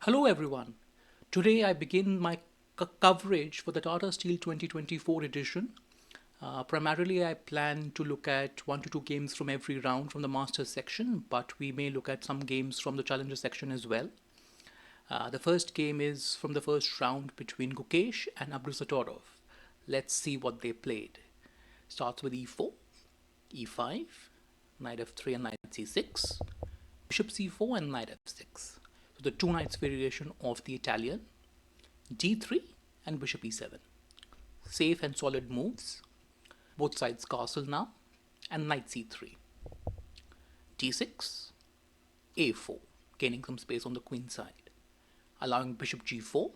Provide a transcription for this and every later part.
Hello everyone. Today I begin my coverage for the Tata Steel 2024 edition. Primarily I plan to look at 1 to 2 games from every round from the Masters section, but we may look at some games from the Challenger section as well. The first game is from the first round between Gukesh and Abdusattorov. Let's see what they played. Starts with e4, e5, knight f3 and knight c6, bishop c4 and knight f6. So the two knights variation of the Italian, d3 and bishop e7. Safe and solid moves. Both sides castle now, and knight c3. d6, a4, gaining some space on the queen side, allowing bishop g4,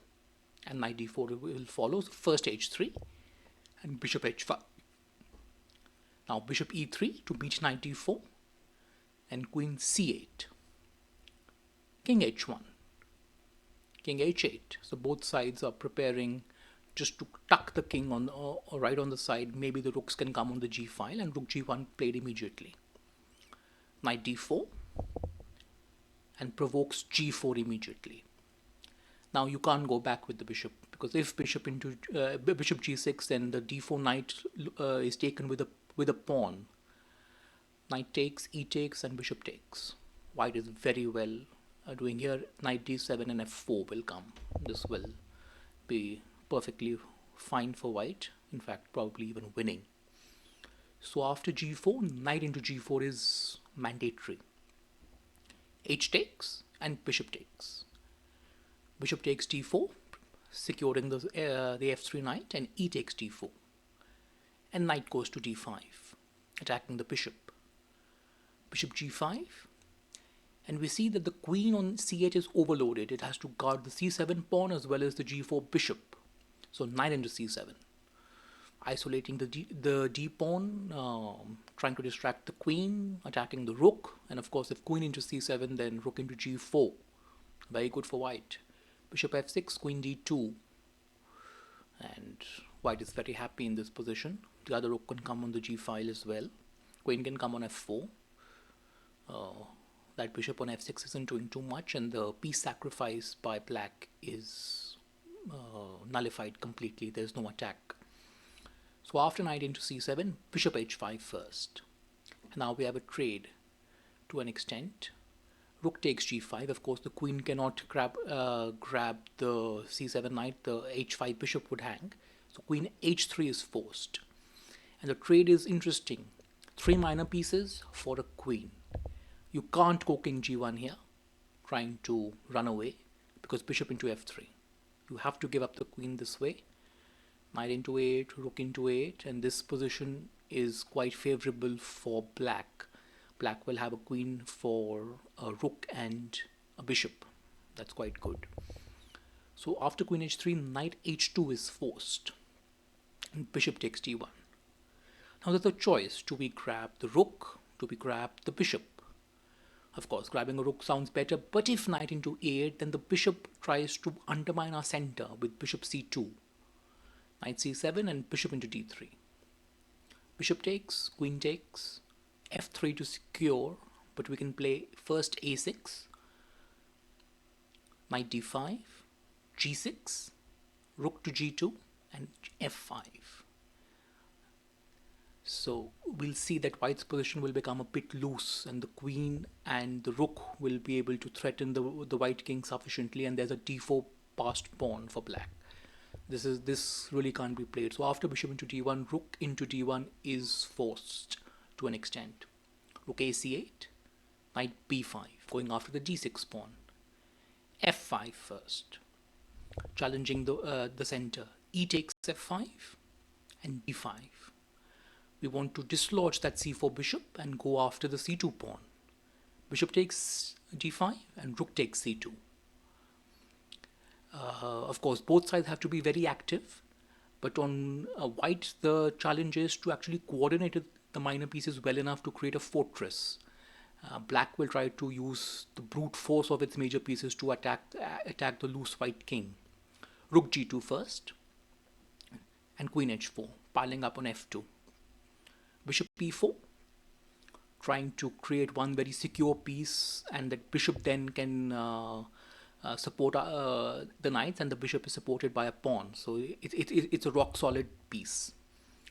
and knight d4 will follow. So first h3 and bishop h5. Now bishop e3 to meet knight d4 and queen c8. King h1, king h8. So both sides are preparing just to tuck the king on or right on the side. Maybe the rooks can come on the g file, and rook g1 played immediately. Knight d4 and provokes g4 immediately. Now you can't go back with the bishop, because if bishop into bishop g6, then the d4 knight is taken with a pawn. Knight takes, e takes, and bishop takes. White is very well doing here. Knight d7 and f4 will come. This will be perfectly fine for white, in fact probably even winning. So after g4, knight into g4 is mandatory. H takes and bishop takes. Bishop takes d4, securing the f3 knight, and e takes d4, and knight goes to d5, attacking the bishop. Bishop g5, and we see that the queen on c8 is overloaded. It has to guard the c7 pawn as well as the g4 bishop. So knight into c7, isolating the d pawn, trying to distract the queen, attacking the rook, and of course if queen into c7, then rook into g4. Very good for white. Bishop f6, queen d2, and white is very happy in this position. The other rook can come on the g file as well. Queen can come on f4. That bishop on f6 isn't doing too much, and the piece sacrifice by black is nullified completely. There's no attack. So after knight into c7, bishop h5 first. And now we have a trade to an extent. Rook takes g5. Of course, the queen cannot grab the c7 knight. The h5 bishop would hang. So queen h3 is forced. And the trade is interesting. 3 minor pieces for a queen. You can't go king g1 here, trying to run away, because bishop into f3. You have to give up the queen this way. Knight into 8, rook into 8, and this position is quite favorable for black. Black will have a queen for a rook and a bishop. That's quite good. So after queen h3, knight h2 is forced, and bishop takes d1. Now there's a choice. Do we grab the rook? Do we grab the bishop? Of course, grabbing a rook sounds better, but if knight into a8, then the bishop tries to undermine our center with bishop c2. Knight c7 and bishop into d3. Bishop takes, queen takes, f3 to secure, but we can play first a6, knight d5, g6, rook to g2, and f5. So we'll see that white's position will become a bit loose, and the queen and the rook will be able to threaten the white king sufficiently, and there's a d4 passed pawn for black. This really can't be played. So after bishop into d1, rook into d1 is forced to an extent. Rook a c8, knight b5, going after the d6 pawn. f5 first, challenging the center. E takes f5 and d5. We want to dislodge that c4 bishop and go after the c2 pawn. Bishop takes d5 and rook takes c2. Of course, both sides have to be very active, but on white, the challenge is to actually coordinate the minor pieces well enough to create a fortress. Black will try to use the brute force of its major pieces to attack the loose white king. Rook g2 first, and queen h4, piling up on f2. Bishop e4, trying to create one very secure piece, and that bishop then can support the knights, and the bishop is supported by a pawn. So it's a rock solid piece.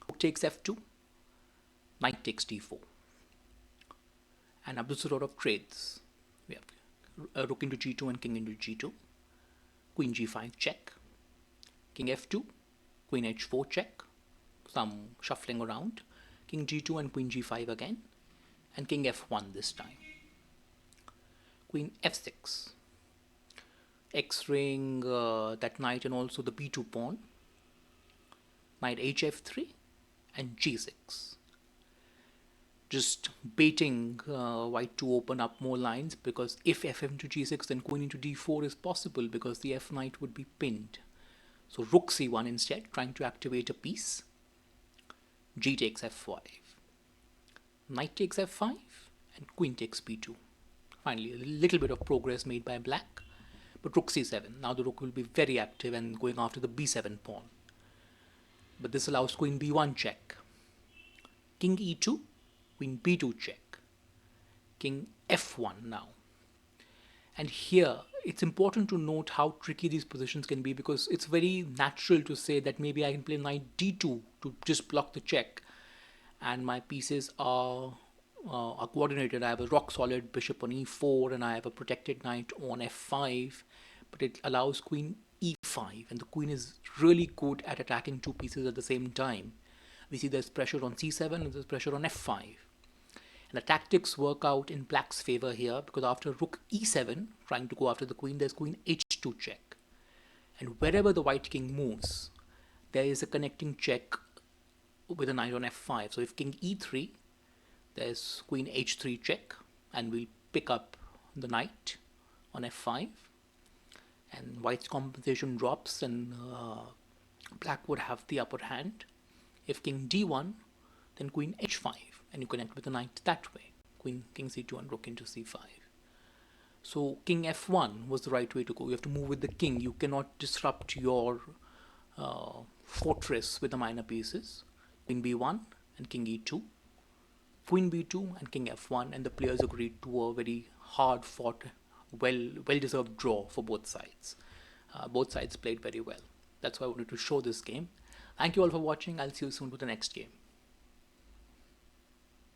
Rook takes f2, knight takes d4, and Abdusattorov trades. We have rook into g2 and king into g2, queen g5 check, king f2, queen h4 check, some shuffling around, king g2 and queen g5 again, and king f1 this time. Queen f6, x-raying that knight and also the b2 pawn, knight hf3 and g6. Just baiting white to open up more lines, because if fm to g6, then queen into d4 is possible because the f knight would be pinned. So rook c1 instead, trying to activate a piece. G takes f5, knight takes f5, and queen takes b2. Finally, a little bit of progress made by black, but rook c7. Now the rook will be very active and going after the b7 pawn. But this allows queen b1 check, king e2, queen b2 check, king f1 now. And here it's important to note how tricky these positions can be, because it's very natural to say that maybe I can play knight d2 to just block the check, and my pieces are coordinated. I have a rock solid bishop on e4 and I have a protected knight on f5, but it allows queen e5, and the queen is really good at attacking two pieces at the same time. We see there's pressure on c7 and there's pressure on f5. And the tactics work out in black's favor here, because after rook e7, trying to go after the queen, there's queen h2 check. And wherever the white king moves, there is a connecting check with a knight on f5. So if king e3, there's queen h3 check, and we'll pick up the knight on f5. And white's compensation drops, and black would have the upper hand. If king d1, then queen h5, and you connect with the knight that way. King c2 and rook into c5. So king f1 was the right way to go. You have to move with the king. You cannot disrupt your fortress with the minor pieces. Queen b1 and king e2, queen b2 and king f1, and the players agreed to a very hard fought, well-deserved draw for both sides. Both sides played very well. That's why I wanted to show this game. Thank you all for watching. I'll see you soon with the next game.